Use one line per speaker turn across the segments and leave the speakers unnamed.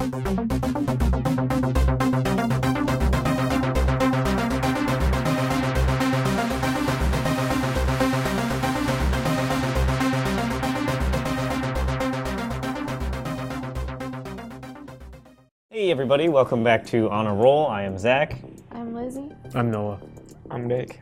Hey everybody, welcome back to On a Roll. I am Zach.
I'm Lizzie.
I'm Noah.
I'm Nick.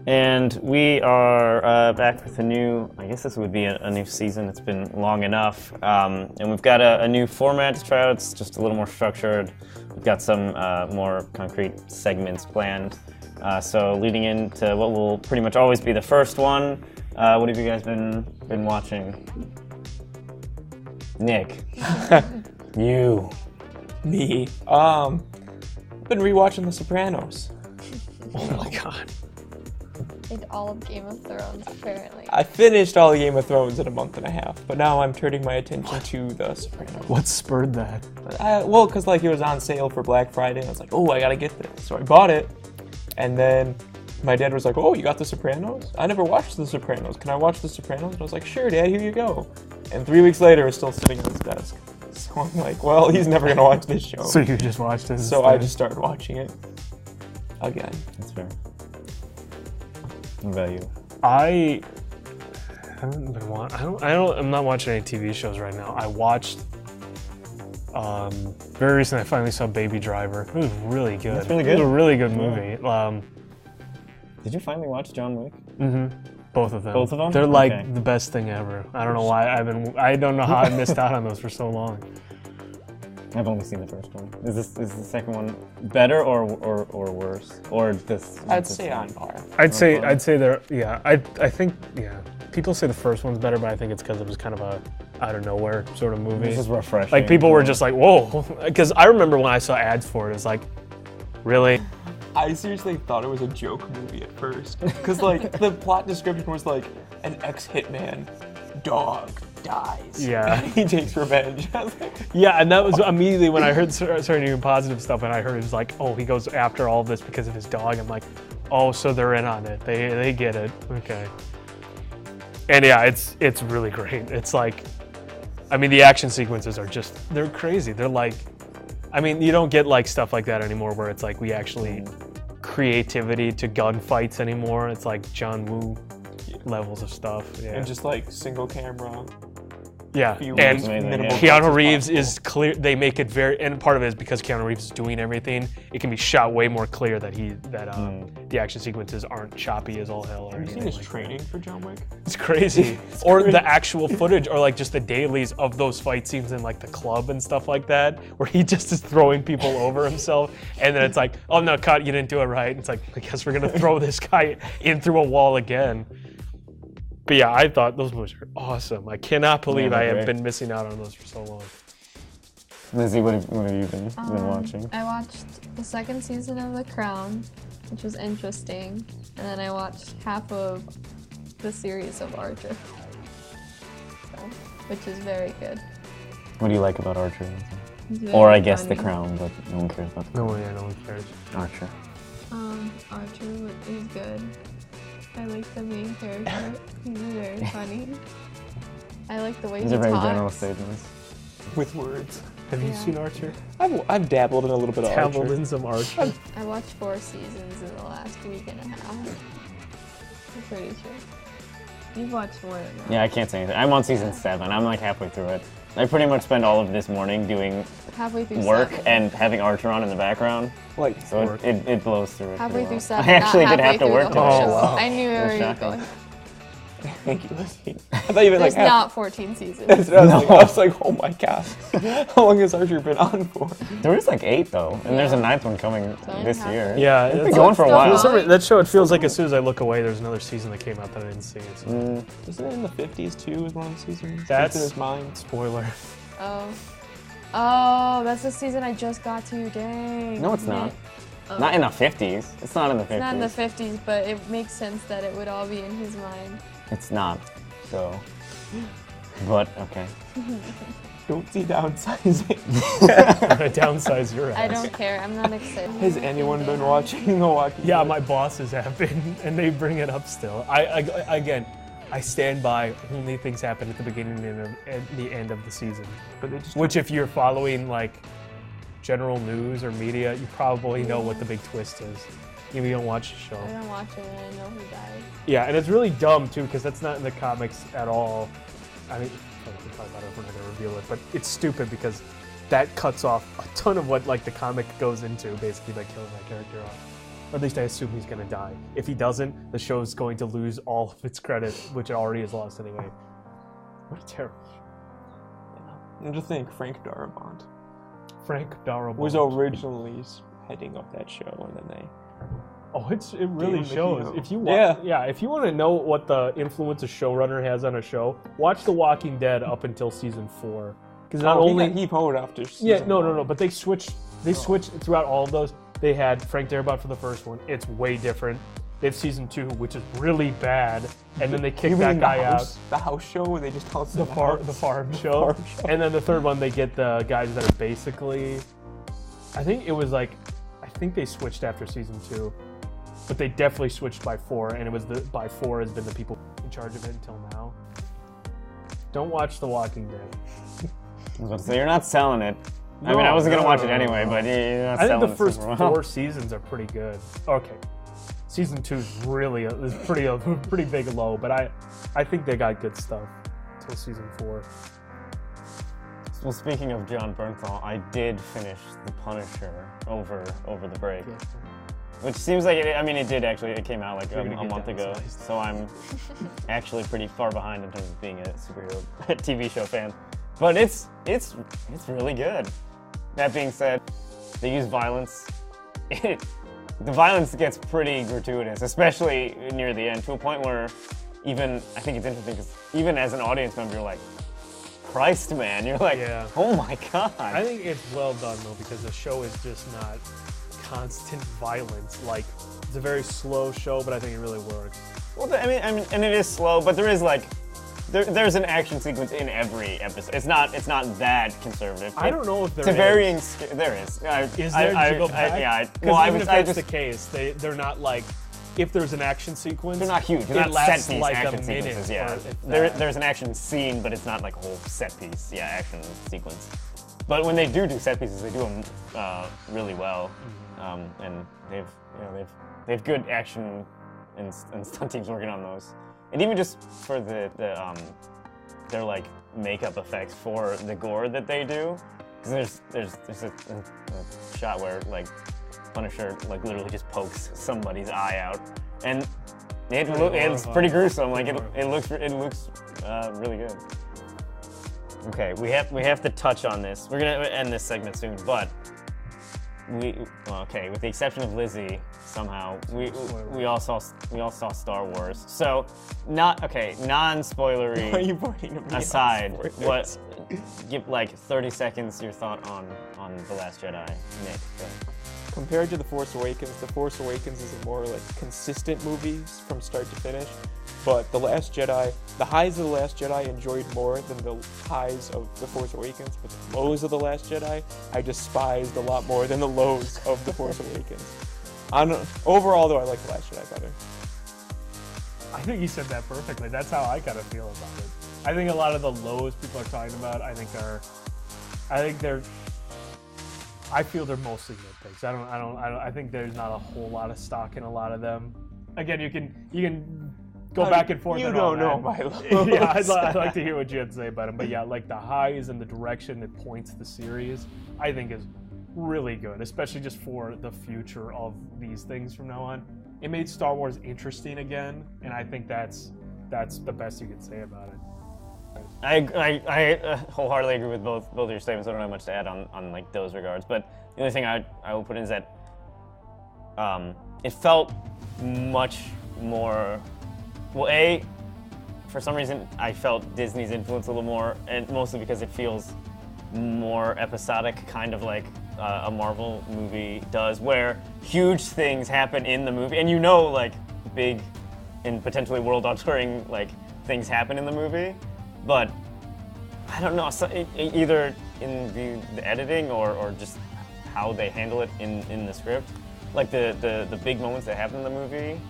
And we are back with a new, I guess this would be a new season. It's been long enough. And we've got a new format to try out. It's just a little more structured. We've got some more concrete segments planned. So leading into what will pretty much always be the first one, what have you guys been watching? Nick. You.
Me. I've been rewatching The Sopranos.
Oh my god.
Did all of Game of Thrones, apparently.
I finished all of Game of Thrones in a month and a half, but now I'm turning my attention to The Sopranos.
What spurred that?
Well, because like it was on sale for Black Friday, and I was like, oh, I gotta get this. So I bought it, and then my dad was like, oh, you got The Sopranos? I never watched The Sopranos. Can I watch The Sopranos? And I was like, sure, Dad, here you go. And 3 weeks later, it's still sitting on his desk. So I'm like, well, he's never gonna watch this show.
So you just watched it?
So I just started watching it again.
That's fair. What about you?
I haven't been watching. I'm not watching any TV shows right now. I watched. Very recently, I finally saw Baby Driver. It was really good.
That's really good?
It was a really good movie.
Did you finally watch John Wick?
Both of them.
Both of them?
They're like
Okay.
the best thing ever. I don't know why I don't know how I missed out on those for so long.
I've only seen the first one. Is the second one better or worse? Or this?
I'd say on par.
I'd say they're I think people say the first one's better, but I think it's because it was kind of a out of nowhere sort of movie.
This is refreshing.
Like people were just like, whoa, because I remember when I saw ads for it, it's like, really?
I seriously thought it was a joke movie at first. Because, like, the plot description was like, an ex-hitman dog dies.
Yeah.
And he takes revenge. I was like,
Yeah, and that was immediately when I started hearing positive stuff, and I heard it was like, oh, he goes after all of this because of his dog. I'm like, oh, so they're in on it. They get it. Okay. And yeah, it's really great. It's like, I mean, the action sequences are they're crazy. They're like, I mean, you don't get like stuff like that anymore where it's like we actually creativity to gunfights anymore. It's like John Woo levels of stuff. Yeah.
and just, like, single camera.
Yeah,
few
and
minimal
Keanu
cuts
Reeves
as
is clear. They make it very, and part of it is because Keanu Reeves is doing everything. It can be shot way more clear that the action sequences aren't choppy as all hell. Or
Have you seen
anything
his
like
training for John Wick?
that. It's crazy. Or the actual footage, or like just the dailies of those fight scenes in like the club and stuff like that, where he just is throwing people over himself, and then it's like, oh no, cut, you didn't do it right. It's like, I guess we're gonna throw this guy in through a wall again. But yeah, I thought those movies were awesome. I cannot believe I have
great.
been missing out on those for so long.
Lizzie, what have you been watching?
I watched the second season of The Crown, which was interesting, and then I watched half of the series of Archer, which is very good.
What do you like about Archer?
It's
Or
very
I guess
funny.
The Crown, but no one cares about the
No one cares.
Archer.
Archer is good. I like the main character. He's very funny. I like the way
These
he
are very
talks.
general statements.
With words.
Have you
Yeah.
seen Archer?
I've dabbled in a little bit of
Dabbled
Archer.
in some Archer.
I watched 4 seasons in the last week and a half. I'm pretty sure. You've watched more than that.
Yeah, I can't say anything. I'm on season 7. I'm like halfway through it. I pretty much spend all of this morning doing
Halfway through
work
7.
and having Archer on in the background.
Like,
So it blows through it.
Halfway
pretty
through
well.
7.
I actually
not
did have to
halfway
work
through the whole
today.
show.
wow.
I knew where you were
shocking.
going.
thank you, Lizzie. I thought you meant
There's
like half.
not 14 seasons.
That's what I was like, oh my gosh. How long has Archer been on for?
There is like 8 though, and there's a 9th one coming
So
this
half-
year.
Yeah,
It's been
it's
going for a
still
while.
going.
that show, it feels like as soon as I look away, there's another season that came out that I didn't see. So.
Isn't it in the 50s too, is one of the seasons?
That's-
in his mind.
Spoiler.
Oh, that's the season I just got to. Dang.
No, it's not.
Oh.
Not in the 50s. It's not in the 50s.
It's not in the 50s, but it makes sense that it would all be in his mind.
It's not. So. But okay.
Don't see downsizing.
I downsize your ass.
I don't care. I'm not excited.
Has anyone been watching The Walking
Yeah,
Dead?
my bosses have been, and they bring it up still. Again, I stand by only things happen at the beginning and at the end of the season.
But they just
Which, if you're following like general news or media, you probably know what the big twist is. Even if you don't watch the show.
I don't watch it and I know who died.
Yeah, and it's really dumb too because that's not in the comics at all. I mean, we can talk about it if we're not gonna reveal it, but it's stupid because that cuts off a ton of what like the comic goes into, basically by killing that character off. Or at least I assume he's gonna die. If he doesn't, the show's going to lose all of its credit, which it already is lost anyway. What a terrible show.
And to think, Frank Darabont
Frank Darabont
was originally heading up that show, and then they.
Oh, it really
Him the
shows.
hero.
If you
Yeah.
if you want to know what the influence a showrunner has on a show, watch The Walking Dead up until season 4. Because not only
he got after.
yeah, no, but they switched throughout all of those. They had Frank Darabont for the first one. It's way different. They have season 2, which is really bad, and then they kick that guy out.
The house show where they just tell us
The farm show. And then the third one, they get the guys that are basically, I think they switched after season 2, but they definitely switched by 4, and it was by 4 has been the people in charge of it until now. Don't watch The Walking Dead.
So you're not selling it. I mean, I wasn't gonna watch it anyway, but you're not
I think
selling
the
it
first
super well.
4 seasons are pretty good. Okay, season 2 is really is pretty big low, but I think they got good stuff until season 4.
Well, speaking of John Bernthal, I did finish The Punisher over the break, which seems like it did actually. It came out like
You're
a
gonna get
month ago,
downsized.
so I'm actually pretty far behind in terms of being a superhero TV show fan. But it's really good. That being said, they use violence. The violence gets pretty gratuitous, especially near the end, to a point where I think it's interesting because even as an audience member, you're like, Christ, man, you're like,
Yeah.
oh my God.
I think it's well done though because the show is just not constant violence. Like it's a very slow show, but I think it really works.
Well, I mean, and it is slow, but there is like, there's an action sequence in every episode. It's not that conservative.
I don't know if there
To
is.
varying, there is.
Is there? Did you go back?
Yeah.
Because even if that's the case, they're not like. If there's an action sequence,
They're not huge. They're
it
not
lasts
set piece
like
action
a minute.
sequences. Yeah,
or if that.
there's an action scene, but it's not like a whole set piece. Yeah, action sequence. But when they do set pieces, they do them really well, and they've good action and stunt teams working on those. And even just for their like makeup effects for the gore that they do, because there's a shot where like Punisher like literally just pokes somebody's eye out, and it's pretty gruesome. Like it looks really good. Okay, we have to touch on this. We're gonna end this segment soon, but with the exception of Lizzie, somehow we all saw Star Wars. So non-spoilery
Why are you pointing at me
aside,
on spoilers?
give like 30 seconds your thought on The Last Jedi, Nick. Go.
Compared to The Force Awakens is a more like consistent movie from start to finish. But The highs of The Last Jedi I enjoyed more than the highs of The Force Awakens, but the lows of The Last Jedi I despised a lot more than the lows of The Force Awakens. Overall, though, I like The Last Jedi better.
I think you said that perfectly. That's how I kind of feel about it. I think a lot of the lows people are talking about, I feel they're mostly nitpicks. I think there's not a whole lot of stock in a lot of them. Again, you can go back and forth.
You
on
don't
all
know
that.
my lows.
Yeah, I'd like to hear what you had to say about them. But yeah, like the highs and the direction it points the series, I think is really good, especially just for the future of these things from now on. It made Star Wars interesting again, and I think that's the best you could say about it.
I wholeheartedly agree with both of your statements. I don't have much to add on like those regards. But the only thing I will put in is that it felt much more. Well, for some reason I felt Disney's influence a little more, and mostly because it feels more episodic, kind of like a Marvel movie does, where huge things happen in the movie, and like big and potentially world-altering like things happen in the movie, but I don't know, either in the editing or just how they handle it in the script, like the big moments that happen in the movie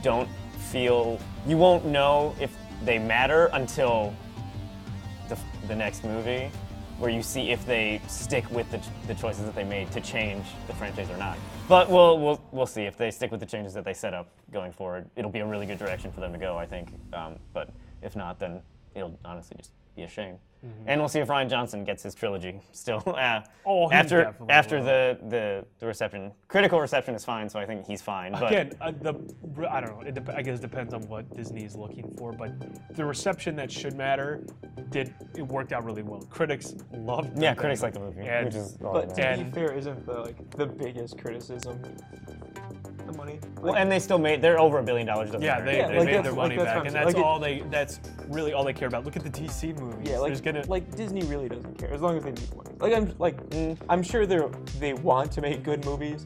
don't feel, you won't know if they matter until the next movie, where you see if they stick with the choices that they made to change the franchise or not. But we'll see if they stick with the changes that they set up going forward. It'll be a really good direction for them to go, I think. But if not, then it'll honestly just be a shame. And we'll see if Rian Johnson gets his trilogy still.
He
after
definitely will.
the reception, critical reception is fine, so I think he's fine. But
Again, I don't know. I guess it depends on what Disney is looking for, but the reception that should matter it worked out really well. Critics loved.
yeah, critics like the movie,
And-
which is all
But
that
to be
And-
fair, isn't the biggest criticism the money?
well, and they still they're over $1 billion. Doesn't
Yeah,
matter.
they
Yeah, like
made
that's-
their
like
money
that's
back,
what
and
I'm
that's
saying.
that's really all they care about. Look at the DC movies.
Yeah,
There's gonna
like Disney really doesn't care as long as they make money. I'm sure they want to make good movies,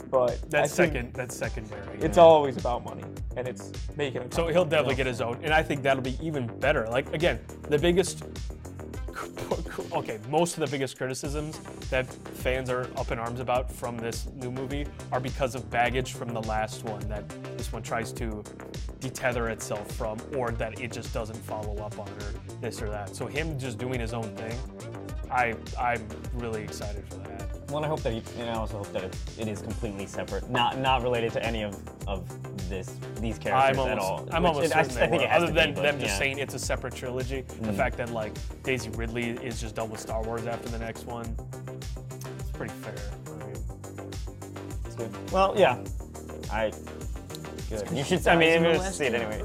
but I think
that's secondary.
it's always about money, and it's making it.
So he'll definitely get his own, and I think that'll be even better. Like again, most of the biggest criticisms that fans are up in arms about from this new movie are because of baggage from the last one that this one tries to detether itself from, or that it just doesn't follow up on, or this or that. So him just doing his own thing, I'm really excited for that.
Well, I hope that I also hope that it is completely separate, not related to any of these characters at all.
I'm
which
almost
I
certain
think
they
it has
will.
to
Other
be,
than
but,
them just
yeah.
saying it's a separate trilogy, the fact that like Daisy Ridley is just done with Star Wars after the next one, it's pretty fair. I mean,
It's good.
Well, yeah, good. You should. I mean,
in The
you should
Last
see it
Jedi.
anyway.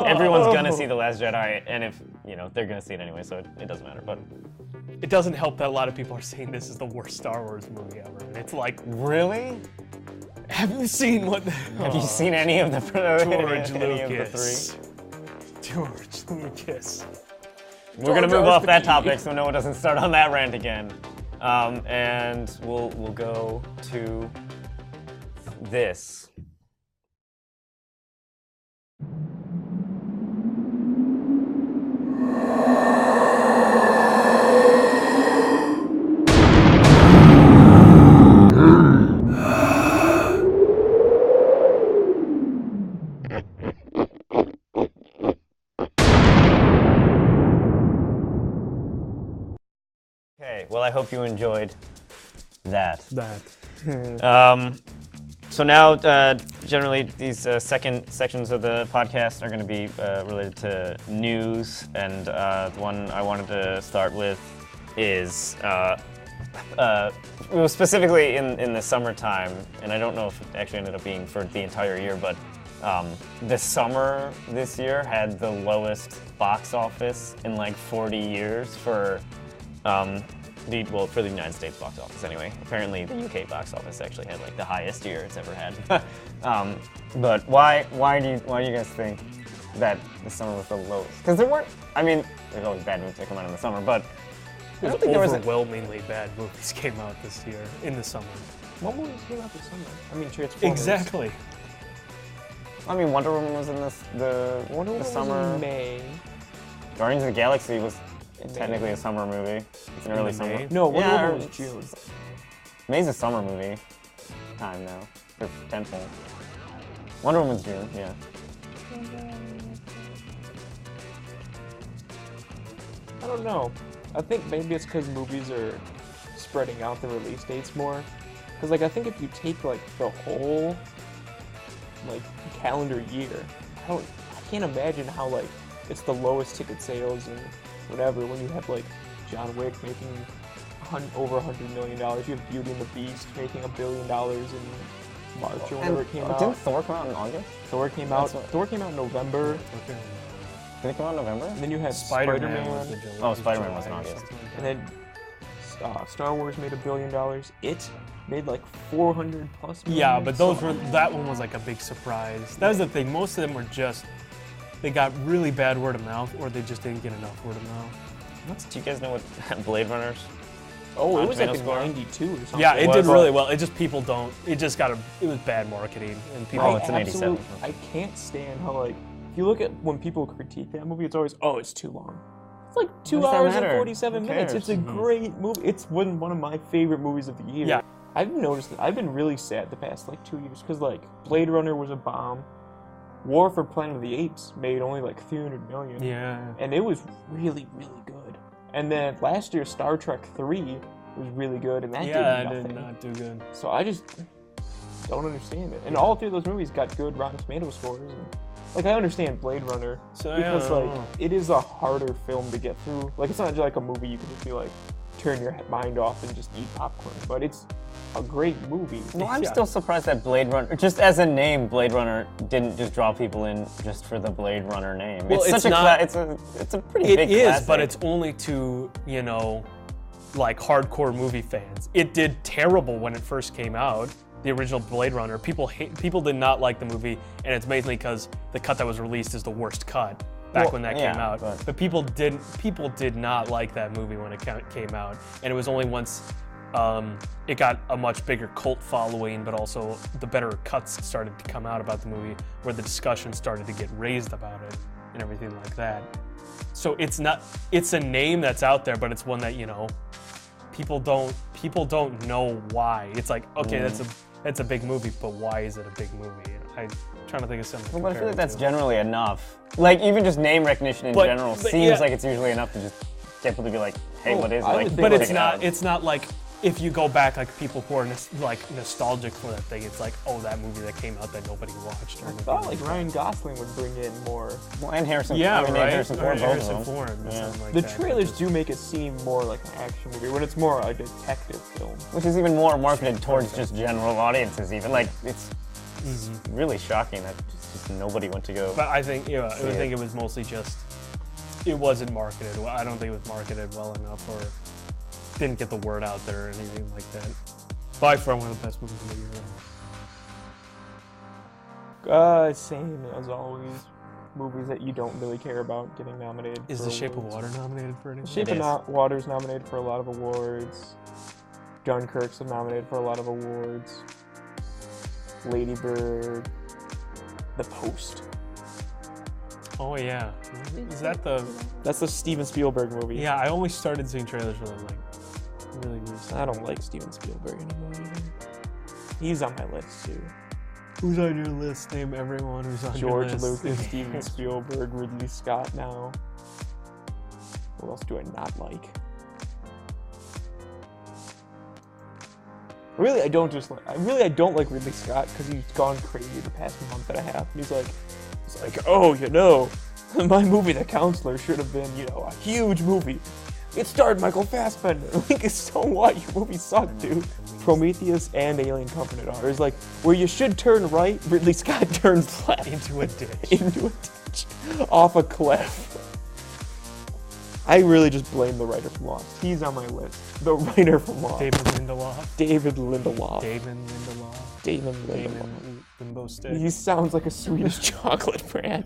Everyone's gonna see the Last Jedi, and if they're gonna see it anyway, so it doesn't matter. But
it doesn't help that a lot of people are saying this is the worst Star Wars movie ever. And it's like,
really,
have you seen what?
have you seen any of the
George
any of the
Lucas?
three?
George Lucas.
We're gonna
Jar
move
Jar
off that
Spaghetti.
topic so Noah doesn't start on that rant again. And we'll go to this. Okay, well, I hope you enjoyed that. So now, generally, these second sections of the podcast are going to be related to news, and the one I wanted to start with is specifically in the summertime, and I don't know if it actually ended up being for the entire year, but the summer this year had the lowest box office in like 40 years for for the United States box office anyway. Apparently the UK box office actually had like the highest year it's ever had. But why do you guys think that the summer was the lowest? Because there weren't. I mean, there's always bad movies that come out in the summer, but I don't think there was.
Overwhelmingly bad movies came out this year in the summer.
What movies came out this summer? I mean, Transformers.
Exactly.
I mean, Wonder Woman was in the
Wonder Woman
summer.
was in May.
Guardians of the Galaxy was technically a summer movie. It's an early
May?
summer.
No, Wonder
Yeah,
Woman was
it's-
June.
May's a summer movie. Time now for tentpole. Wonder Woman's June. Yeah.
I don't know. I think maybe it's because movies are spreading out the release dates more. Because like I think if you take like the whole like calendar year, I can't imagine how like it's the lowest ticket sales and whatever when you have like John Wick making over $100 million. You have Beauty and the Beast making $1 billion in March or whenever it came out.
Didn't Thor come out in August?
Thor came out.
That's what-
Thor came out in November.
Did it come out in November?
And then you had
Spider-Man.
Spider-Man.
Oh, Spider-Man was in August.
And then Star Wars made $1 billion. It made like 400 plus million.
Yeah, but that one was like a big surprise. That was the thing. Most of them were just, they got really bad word of mouth, or they just didn't get enough word of mouth.
Do you guys know what Blade Runner's?
Oh, it
on
was like
Tomato
a
Score?
92 or something.
Yeah, it
was,
did
but-
really well. It just people don't. It just got it was bad marketing, and people.
Oh, it's an 87.
I can't stand how like if you look at when people critique that movie, it's always it's too long. It's like 2
does that
hours and
matter?
47
Who
minutes.
cares?
It's a great movie. It's one of my favorite movies of the year.
Yeah.
I've noticed that I've been really sad the past like 2 years because like Blade Runner was a bomb. War for Planet of the Apes made only like 300 million.
Yeah.
And it was really, really good. And then last year, Star Trek 3 was really good, and that did
Yeah,
nothing.
I did not do good.
So I just don't understand it. And all three of those movies got good Rotten Tomato scores. And, like, I understand Blade Runner
So,
because
yeah, I don't
like
know.
it is a harder film to get through. Like, it's not just like a movie you can just be like turn your mind off and just eat popcorn. But it's a great movie.
Well, I'm
Yeah.
still surprised that Blade Runner, just as a name, Blade Runner didn't just draw people in just for the Blade Runner name.
Well,
it's
it's
such
not-
it's a pretty
It
big
is,
classic.
but it's only to, like hardcore movie fans. It did terrible when it first came out. The original Blade Runner, people did not like the movie, and it's mainly because the cut that was released is the worst cut back
Well,
when that
yeah,
came out.
but-
But people did not like that movie when it came out, and it was only once it got a much bigger cult following, but also the better cuts started to come out about the movie, where the discussion started to get raised about it and everything like that. So it's a name that's out there, but it's one that people don't know why. It's like, okay, that's a big movie, but why is it a big movie? I'm trying to think of something.
Well, but I feel like that's
general.
generally enough. Like, even just name recognition in
But-
general
but
seems
yeah.
like it's usually enough to just get people to be like, hey,
Oh,
what is it?
I
Like,
would think
But
like
it's
check it
not.
out.
It's not like if you go back, like people who are nostalgic for that thing. It's like, oh, that movie that came out that nobody watched. Or
I
anything
thought like
that.
Ryan Gosling would bring in more.
Well, and Harrison
Yeah,
I mean,
right.
and Harrison Ford, both of
Harrison
them.
Ford, or
Yeah.
something like
The
that, but
trailers
just-
do make it seem more like an action movie when it's more a detective film.
Which is even more marketed towards just general audiences. Even like it's really shocking that just nobody went to go.
But I think, I
See
think
it.
it was mostly just it wasn't marketed well. I don't think it was marketed well enough, or didn't get the word out there or anything like that. By far one of the best movies of the year.
Same as always. Movies that you don't really care about getting nominated.
Is
for
The Shape of
awards.
Water nominated for anything?
Shape
It
of
is.
Water's nominated for a lot of awards. Dunkirk's nominated for a lot of awards. Lady Bird. The Post.
Oh yeah, is that the?
That's the Steven Spielberg movie.
Yeah, I only started seeing trailers for that like really recently.
I don't like Steven Spielberg anymore either. He's on my list too.
Who's on your list? Name everyone who's on
George
your list.
Lucas, Steven Spielberg, Ridley Scott now. What else do I not like? Really, I don't like Ridley Scott because he's gone crazy the past month and a half. He's like, oh, my movie, The Counselor, should have been, a huge movie. It starred Michael Fassbender. Like, so what? Your movie sucked, dude. Prometheus and Alien Covenant are. It's like, where you should turn right, Ridley Scott turns left.
Into a ditch.
Into a ditch. Off a cliff. I really just blame the writer from Lost. He's on my list. The writer from Lost.
David Lindelof.
David Lindelof.
David Lindelof.
David Lindelof.
Damon Limbo Stick.
He sounds like a Swedish chocolate brand.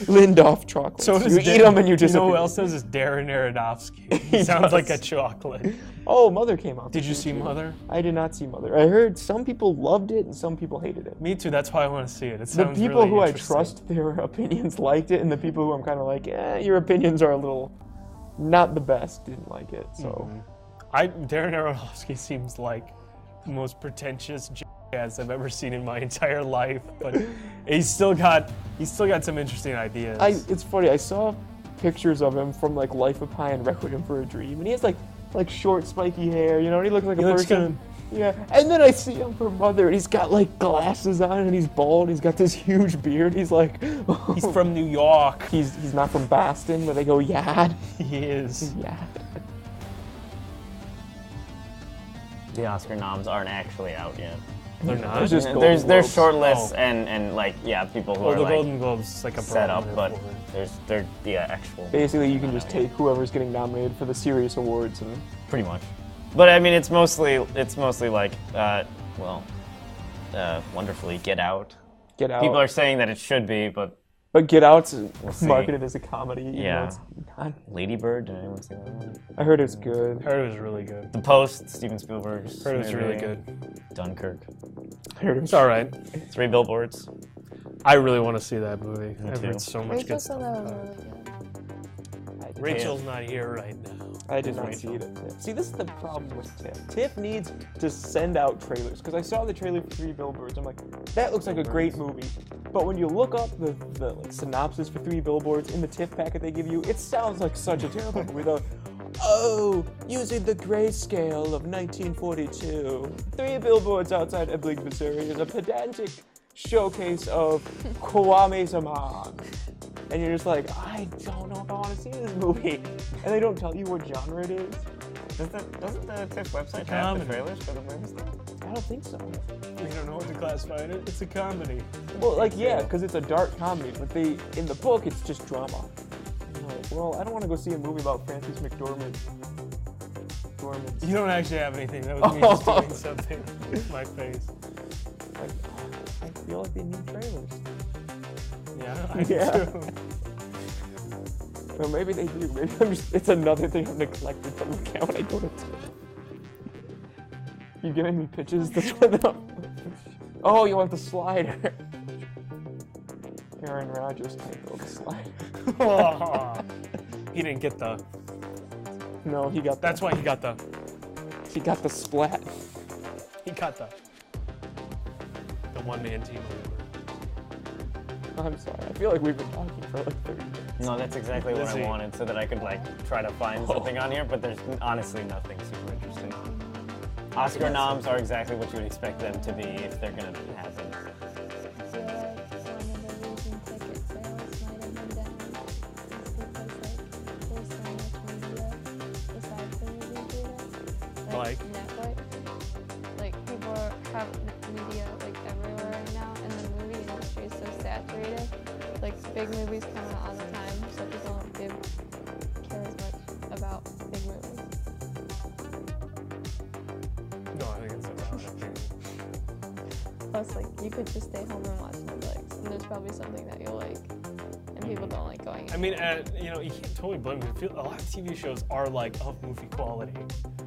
Lindorf chocolates.
So does
you eat them and you just.
You know who else does is Darren Aronofsky. He
He
sounds like a
does.
chocolate.
Oh, Mother came out.
Did you
this
see
year, too.
Mother?
I did not see Mother. I heard some people loved it and some people hated it.
Me too. That's why I want to see it. It
The
sounds
people
really
who I
interesting.
trust their opinions liked it, and the people who I'm kind of like, your opinions are a little not the best, didn't like it. So
Darren Aronofsky seems like the most pretentious jazz I've ever seen in my entire life, but he's still got some interesting ideas.
it's funny. I saw pictures of him from like Life of Pi and Requiem for a Dream, and he has like short spiky hair, and he looks like
He
a
looks
person. Yeah, and then I see him for Mother, and he's got like glasses on, and he's bald. He's got this huge beard. He's like,
He's from New York.
he's not from Boston, where they go yad.
He is.
Yad.
The Oscar noms aren't actually out yet.
They're not.
There's just Golden
There's
Globes.
short lists
Oh.
and like people who
Well,
are
the
like
Golden Globes is like a
set up,
barometer
but
for it.
they're the actual.
Basically, you can just take whoever's getting nominated for the serious awards and
Pretty much. But I mean, it's mostly like wonderfully Get Out.
Get Out.
People are saying that it should be, but
But Get Out's
see.
marketed as a comedy. even though
Yeah.
it's not.
Lady Bird. Did anyone see that one?
I heard it's good.
Heard it was really good.
The Post. Steven Spielberg's.
Heard it was really
movie.
good.
Dunkirk.
I heard
It's all right.
3 Billboards.
I really want to see that movie. I've
too.
heard so much
Rachel
good
said
stuff
that was
about it.
really good.
I did
Rachel's not here right now.
I did not see it at TIFF. See, this is the problem with TIFF. TIFF needs to send out trailers, because I saw the trailer for 3 Billboards. I'm like, that looks like a great movie. But when you look up the like synopsis for 3 Billboards in the TIFF packet they give you, it sounds like such a terrible movie. Though, using the grayscale of 1942, 3 Billboards outside Ebbing, Missouri is a pedantic showcase of Kwame Zaman. And you're just like, I don't know if I want to see this movie. And they don't tell you what genre it is.
Doesn't the TIFF website have the
comedy.
trailers for the movies?
I don't think so.
We don't know what to classify it. It's a comedy.
Well, like, yeah, because it's a dark comedy, but in the book, it's just drama. I'm like, well, I don't want to go see a movie about Frances McDormand.
You don't actually have anything. That was me just doing something with my face.
Like, I feel like they need trailers.
Yeah, I
Yeah.
do.
Or maybe they do. Maybe it's another thing I'm neglected to look at when I go to TIFF. You giving me pitches? Oh, you want the slider. Aaron Rodgers can't build a slider.
He didn't get the.
No, he got
That's why he got the.
the splat.
He got the one-man team.
I'm sorry. I feel like we've been talking for like 30 minutes.
No, that's exactly what
Lizzie.
I wanted, so that I could like try to find something on here. But there's honestly nothing super interesting. Oscar noms are exactly what you would expect them to be if they're gonna happen.
I feel like some of the reason ticket sales might have been down is because there's so much media besides the movie theater.
Like?
Netflix. Like people have media like everywhere right now, and the movie industry is so saturated. Like big movies come out all the time, so people don't care as much about big movies.
No, I think it's about it.
Plus, like, you could just stay home and watch Netflix, and there's probably something that you like, and people don't like going out.
I mean, you can't totally blame me. A lot of TV shows are like of movie quality.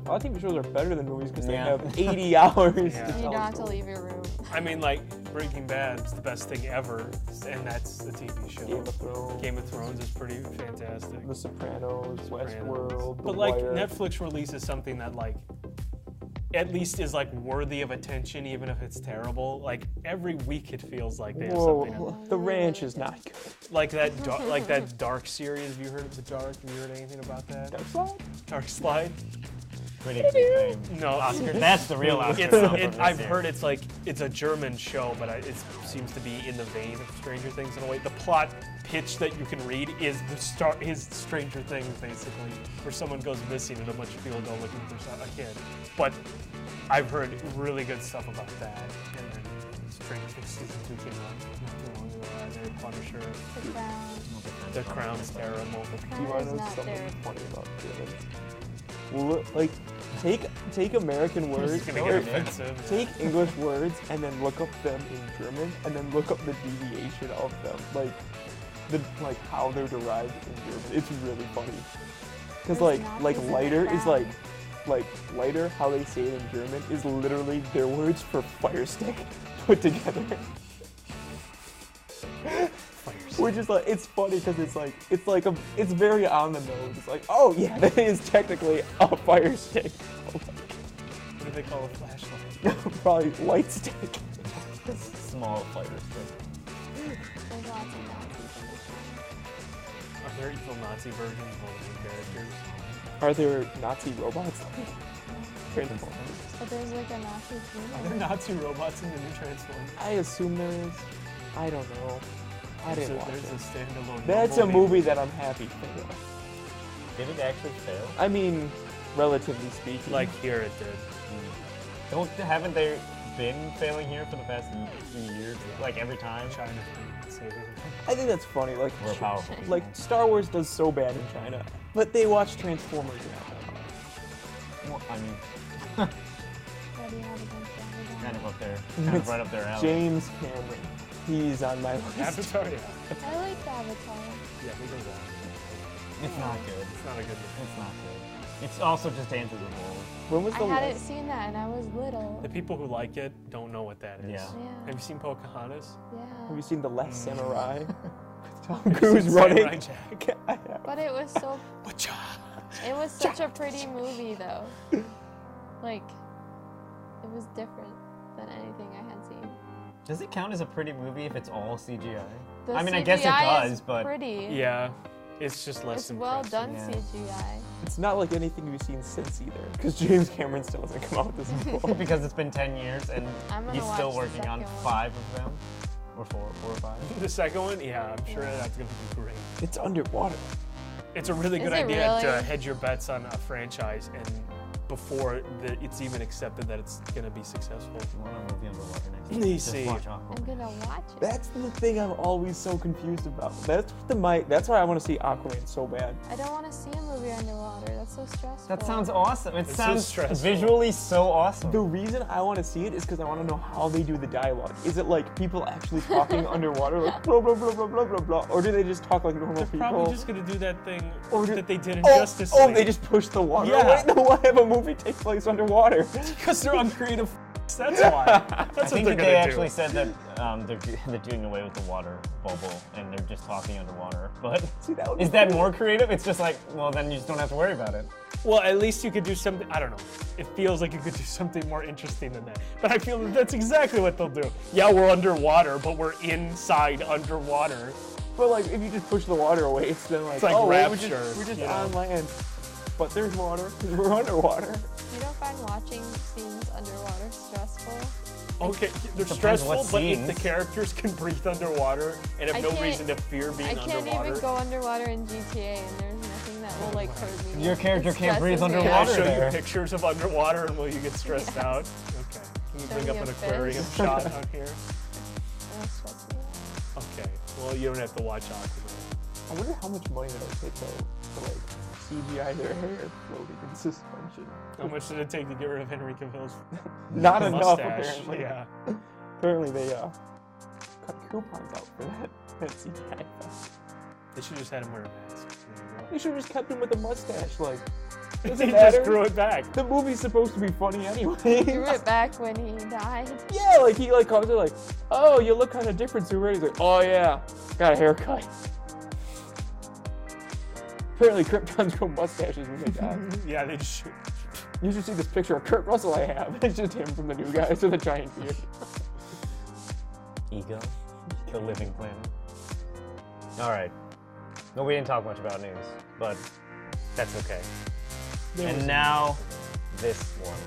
A lot of TV shows are better than movies because they
Yeah.
have 80 hours
Yeah.
to
You
tell
don't
a
have to
story.
leave your room.
I mean, like Breaking Bad is the best thing ever, and that's a TV show.
Game of Thrones,
Game of Thrones is pretty fantastic.
The Sopranos, Westworld, The
But like
Wire.
Netflix releases something that like at least is like worthy of attention, even if it's terrible. Like every week, it feels like they have something.
Whoa, The Ranch is not good.
Like that Dark series. Have you heard of the Dark? Have you heard anything about that?
Dark Side?
Dark Slide?
Pretty big thing.
No,
Oscar. That's the real Oscar.
It's,
nom from
it,
this
I've
year.
heard it's like it's a German show, but it seems to be in the vein of Stranger Things in a way. The plot pitch that you can read is his Stranger Things basically, where someone goes missing and a bunch of people go looking for a kid. But I've heard really good stuff about that. And then Stranger Things season 2 came out not too long ago. Either Punisher,
The Crown.
The Crown's terrible.
Do you
Crown
want
is
to know
not
something
there.
funny about feelings? Look, like, take American words,
It's gonna
or
get offensive.
take English words, and then look up them in German, and then look up the deviation of them, like how they're derived in German. It's really funny, because
There's
like
Nazis in the
lighter is
Crown.
like lighter. How they say it in German is literally their words for fire stick put together. Which is like, it's funny because it's very on the nose. It's like, oh yeah, that is technically a fire stick.
What do they call a flashlight?
Probably light stick.
Small fighter stick.
There's lots of Nazis in this one.
Are there evil Nazi versions of all the main characters?
Are there Nazi robots? Transformers.
But there's like a Nazi
Are there
team.
Nazi robots in the new Transformers?
I assume there is. I don't know. I didn't watch
There's a
it.
standalone.
That's a
Bumblebee.
movie that I'm happy for.
Did it actually fail?
I mean, relatively speaking.
Like here it did.
Haven't they been failing here for the past few years? Like every time?
China's been saving it.
I think that's funny. Like,
We're powerful.
like Star Wars does so bad in China, but they watch Transformers in China.
Well, I mean,
What do you have against Amazon?
kind of up there. Kind of right up their alley.
James Cameron. He's on my list.
Avatar, yeah.
I like Avatar.
Yeah, he does that.
It's not good.
It's not a good movie.
It's not good. It's also just Dances with Wolves.
When was
I
the
hadn't
last?
seen that, and I was little.
The people who like it don't know what that is.
Yeah.
Yeah.
Have you seen Pocahontas?
Yeah.
Have you seen The Last Samurai? Tom Cruise running.
Jack.
But it was so. It was such a pretty movie, though. Like, it was different than anything I had seen.
Does it count as a pretty movie if it's all CGI?
The
I mean,
CGI
I guess it does,
is
but
pretty.
Yeah, it's just less
It's well
impressive.
done
yeah.
CGI.
It's not like anything we've seen since either, because James Cameron still hasn't come out with this before.
because it's been 10 years and
I'm gonna
he's still
watch the
working on
second one.
5 of them, or 4 or 5.
The second one, yeah, I'm sure that's gonna be great.
It's underwater.
It's a really good
Is it
idea to
really?
hedge your bets on a franchise and before it's even accepted that it's gonna be successful.
If you want a movie underwater next
You
time, just
see.
watch
I'm
Aquaman.
gonna watch it.
That's the thing I'm always so confused about. That's why I want to see Aquaman so bad.
I don't want to see a movie underwater. That's so stressful.
That sounds awesome. It
It's so
sounds
stressful.
visually so awesome.
The reason I want to see it is because I want to know how they do the dialogue. Is it like people actually talking underwater, like blah blah blah blah blah blah blah, or do they just talk like normal
They're
people?
probably just gonna do that thing
Or do-
that they did in
oh,
Justice
oh,
League.
they just push the water
Yeah.
away. They'll have a movie take place underwater.
because they're uncreative. That's why. That's
I
what
think
they're
that they
gonna
actually
do.
said that they're doing away with the water bubble and they're just talking underwater. But
See, that would be
is that
cool.
more creative? It's just like, well, then you just don't have to worry about it.
Well, at least you could do something. I don't know. It feels like you could do something more interesting than that. But I feel that that's exactly what they'll do. Yeah, we're underwater, but we're inside underwater.
But like, if you just push the water away, it's then like,
It's like
oh, well,
Rapture,
we're just
you know?
on land, but there's water because we're underwater.
You don't find watching scenes underwater stressful?
Okay, they're
Depends
stressful,
what
but if the
scenes.
characters can breathe underwater and have
I
no
can't-
reason to fear being
I can't
underwater.
even go underwater in GTA, and there's nothing that will like hurt me.
Your character
It
can't breathe
stresses me
Can I
out.
underwater.
show
there.
you pictures of underwater and will you get stressed
Yes.
out? Okay. Can you
Show
bring
me
up
a
an
fish.
aquarium shot on here?
It'll stress me out.
Okay. Well, you don't have to watch Aquaman.
I wonder how much money that'll take though to like CGI their hair floating in suspension.
How much did it take to get rid of Henry Cavill's
Not enough
mustache?
apparently.
Yeah.
Apparently they cut coupons out for that CGI.
They should just had him wear a mask. There
They should have just kept him with a mustache. Like,
you
doesn't
go. He just
matter.
grew it back.
The movie's supposed to be funny anyway.
Grew it back when he died.
Yeah, like he like comes in like, oh, you look kind of different, Super. He's like, oh yeah, got a haircut. Apparently, Kryptons grow mustaches when they die.
Yeah, they just shoot.
You should see this picture of Kurt Russell I have. It's just him from the New Guys with a giant beard.
Ego, the living planet. All right. No, we didn't talk much about news, but that's okay.
There was
And
a-
now, this one.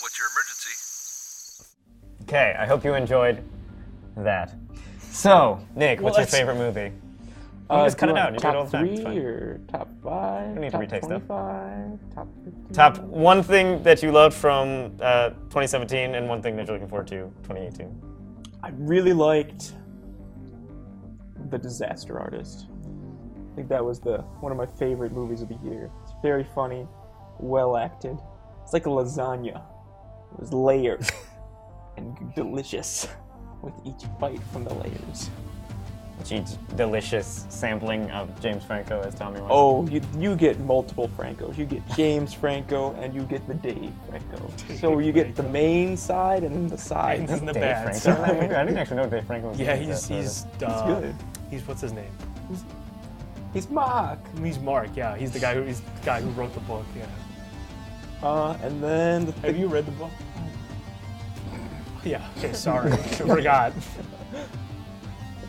What's your emergency?
Okay, I hope you enjoyed that. So, Nick, what's
Well,
your
that's-
favorite movie? You just cut
do
it
you
out.
want
You do it all
top
the time. It's
3
fine.
or top 5?
don't need to
top
retake stuff.
25, top 15?
Top one thing that you loved from 2017 and one thing that you're looking forward to 2018.
I really liked The Disaster Artist. I think that was one of my favorite movies of the year. It's very funny, well acted. It's like a lasagna. It was layered and delicious with each bite from the layers.
Each delicious sampling of James Franco as Tommy Wiseau.
Oh, you get multiple Francos. You get James Franco and you get the Dave Franco. So you get the main side and then the side.
And then the
Dave
bad
Franco.
side.
in that movie? I didn't actually know Dave Franco was
Yeah,
in that.
he's
good.
He's what's his name?
He's Mark.
He's Mark. Yeah, he's the guy who wrote the book. Yeah.
And then
Have you read the book? Yeah. Okay. Sorry, I forgot.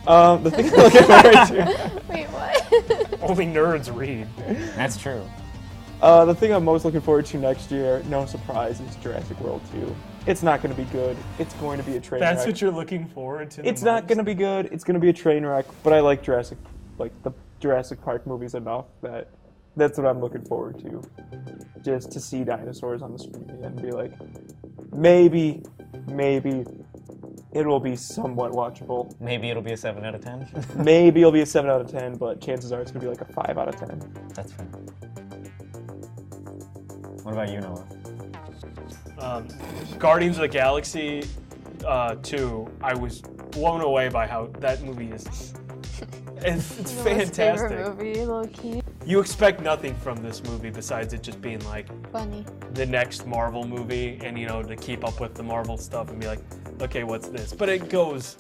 the thing I'm looking forward to.
Wait, what?
Only nerds read.
That's true.
The thing I'm most looking forward to next year, no surprise, is Jurassic World 2. It's not going to be good. It's going to be a train
That's
wreck.
what you're looking forward to.
It's not going to be good. It's going to be a train wreck. But I like the Jurassic Park movies enough that that's what I'm looking forward to. Just to see dinosaurs on the screen and be like, maybe it will be somewhat watchable.
Maybe it'll be a 7 out of 10.
Maybe it'll be a 7 out of 10, but chances are it's going to be like a 5 out of 10.
That's fair. What about you, Noah?
Guardians of the Galaxy 2, I was blown away by how that movie is. It's
Noah's
fantastic.
favorite movie, low key.
You expect nothing from this movie besides it just being like
Funny.
the next Marvel movie and, to keep up with the Marvel stuff and be like, okay, what's this? But it goes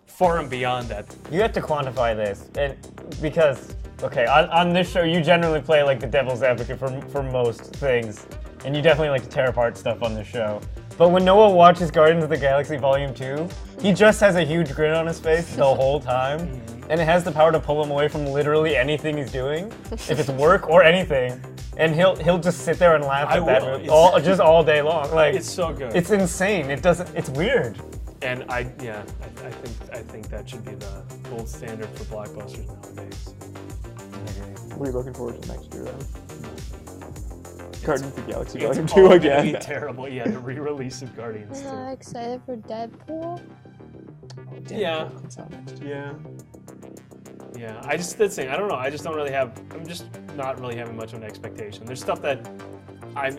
far and beyond that.
You have to quantify this, and because on this show you generally play like the devil's advocate for most things, and you definitely like to tear apart stuff on this show. But when Noah watches Guardians of the Galaxy Volume 2, he just has a huge grin on his face the whole time, and it has the power to pull him away from literally anything he's doing, if it's work or anything, and he'll just sit there and laugh at that movie all day long. Like
It's so good.
it's insane. It's weird.
And I think that should be the gold standard for blockbusters nowadays.
What are you looking forward to next year, then? Guardians of the Galaxy
It's
Volume
all
2
gonna
again.
be terrible. Yeah, the re-release of Guardians
I'm
2.
not excited for Deadpool.
Yeah. Yeah. Yeah. That's the thing. I don't know. I'm just not really having much of an expectation. There's stuff that I'm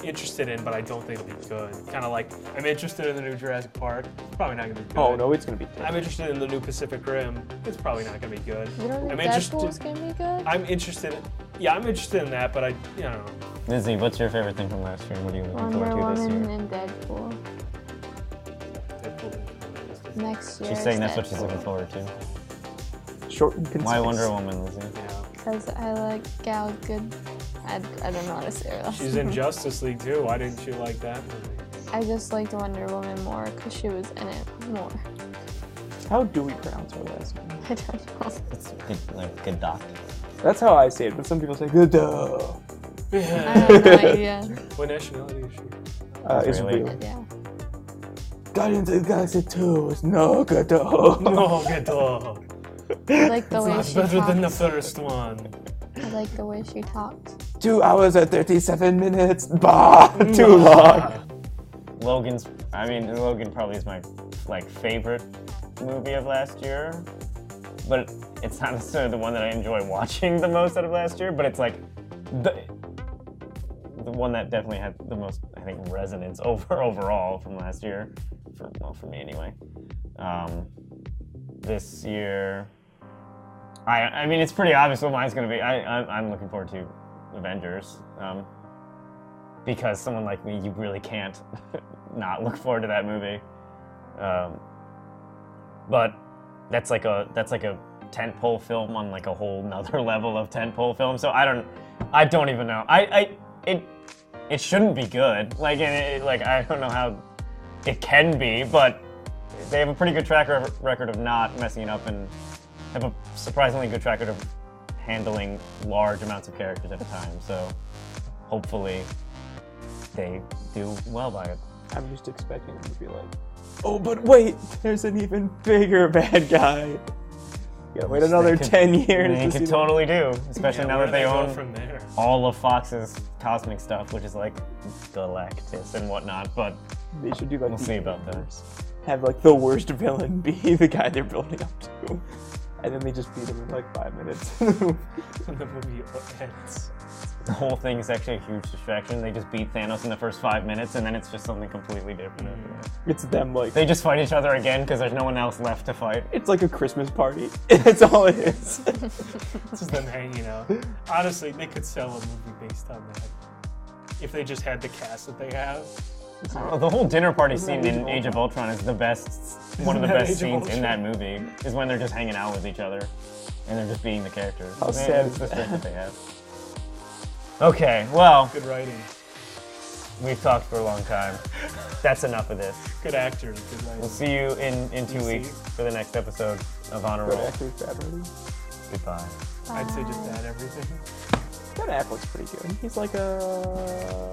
interested in, but I don't think it'll be good. Kind of like I'm interested in the new Jurassic Park. It's probably not gonna be good.
Oh no, it's gonna be.
I'm interested in the new Pacific Rim. It's probably not gonna be good.
You don't
I'm
think Deadpool's
interested.
gonna be good?
I'm interested. I'm interested in that, but I don't know.
Lizzie, what's your favorite thing from last year? What are you looking
Wonder
forward to this
Woman
year?
and Deadpool.
Deadpool.
Next year.
She's saying that's what she's looking forward to.
Short and concise.
Why Wonder Woman, Lizzie?
Yeah.
Because I like Gal Good. I don't know how to say her last
She's
name.
in Justice League too. Why didn't you like that movie?
I just liked Wonder Woman more because she was in it more.
How do we pronounce her last name?
I don't know.
It's good, like good doc.
That's how I say it, but some people say good.
I have no idea.
What nationality is she?
Israel.
Yeah.
Guardians of the Galaxy 2 is no good.
No, get off.
I like the
It's
way
not
she
better than the
talks.
first one.
I like the way she talks.
2 hours and 37 minutes. Bah, too long.
Logan probably is my favorite movie of last year, but it's not necessarily the one that I enjoy watching the most out of last year. But it's like the one that definitely had the most, I think, resonance overall from last year, for me anyway. This year, I mean, it's pretty obvious what mine's gonna be. I'm looking forward to Avengers, because someone like me, you really can't not look forward to that movie. But that's like a tentpole film on like a whole nother level of tentpole film. So I don't even know. It shouldn't be good. Like I don't know how it can be, but they have a pretty good track record of not messing it up, and have a surprisingly good track record of handling large amounts of characters at a time. So hopefully they do well by it.
I'm just expecting them to be like, oh, but wait, there's an even bigger bad guy. You gotta wait another 10 years
They
to see
could
that.
totally do, especially now
where
that they
do go
own
from there.
all of Fox's cosmic stuff, which is like Galactus and whatnot. But
They should do like
we'll
the
see about that.
Avengers. Have like the worst villain be the guy they're building up to. And then they just beat him in like 5 minutes.
When the movie ends.
The whole thing is actually a huge distraction. They just beat Thanos in the first 5 minutes, and then it's just something completely different after that.
It's them like,
They just fight each other again because there's no one else left to fight.
it's like a Christmas party. That's all it is.
It's just them hanging out. Honestly, they could sell a movie based on that. If they just had the cast that they have.
Oh, the whole dinner party
Isn't that
scene in
Age
Age of Ultron is the best, one of the
that
best
Age of
scenes in that
Ultron?
movie, is when they're just hanging out with each other, and they're just being the characters.
How
And
sad
it's
is
the
that?
strength that they have. Okay, well,
Good writing.
we've talked for a long time. That's enough of this.
Good actors. Good writing.
We'll see you in 2
DC.
weeks for the next episode of Honor
Good
Roll.
actors, bad writing.
Goodbye.
I'd say just
Bye.
that everything.
Ben Affleck's pretty good. He's like a